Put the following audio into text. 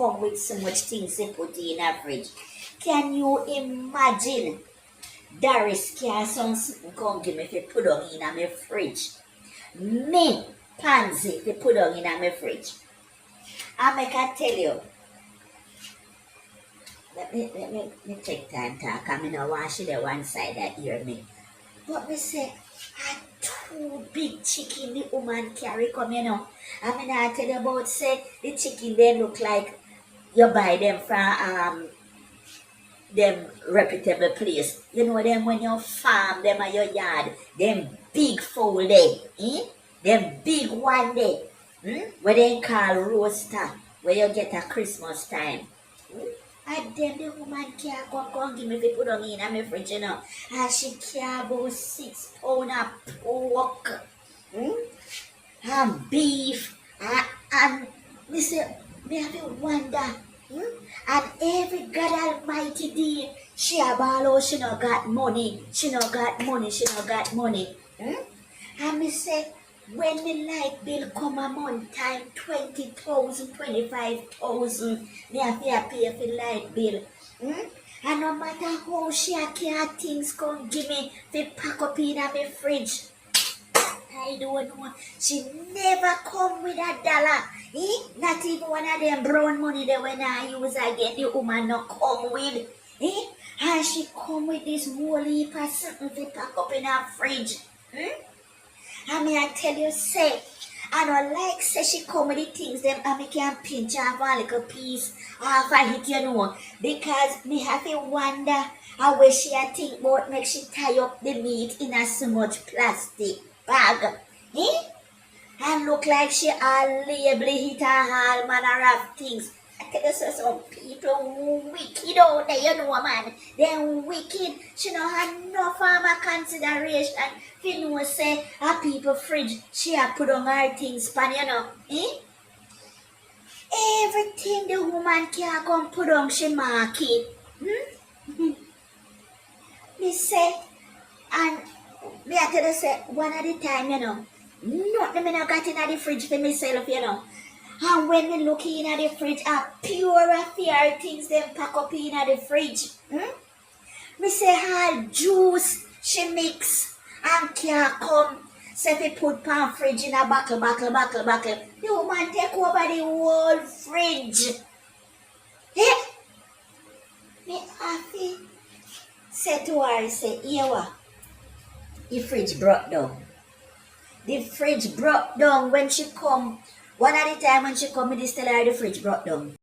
come with so much things they put in a fridge. Can you imagine? Doris can something come give me if you put on in my fridge. Me, pansy, if you put on in my fridge. I make I tell you. Let me take time to talk. I'm gonna wash it at one side that hear me. But me say, a two big chicken the woman carry come, you know. I mean, I tell you about, say, the chicken, they look like you buy them from them reputable place. You know them when you farm them at your yard, them big fowl there, them big one there, where they call roaster, where you get a Christmas time. And then the woman can't come give me if put on in my fridge, you know. And she can't about 6 pounds of pork, and beef, and me say, me have to wonder, and every God Almighty day, she a ball out, she no got money, she no got money, she no got money. And me say, when the light bill come a month time, 20,000, 25,000, me have to pay for the light bill. And no matter how she a care things come give me, fi pack up in my fridge. I don't know. She never come with a dollar. Not even one of them brown money that when I use again, the woman not come with. And she come with this whole heap of something to pack up in her fridge. And me I tell you, say, I don't like say she come with the things them and me can pinch off a little piece off of it, you know. Because me have to wonder how way she a think about make she tie up the meat in a so much plastic bag. And look like she all label hit all manner of things. I tell you, so some people wicked out there, you know, man. They're wicked. She don't have no form of consideration. You know, say, a people fridge, she have put on her things, pan, you know. Everything the woman can come put on, she mark it. Me say, and me I tell you, say, one at a time, you know. Nothing me not got in the fridge for myself, you know. And when me look in at the fridge, a pure fair things them pack up in at the fridge. Me say her juice she mix and can't come. Say if you put pan fridge in a buckle. The woman take over the whole fridge. Me happy. Say to her, say, here what? The fridge broke down. The fridge broke down when she come. One at the time when she come, me just tell her the fridge broke down.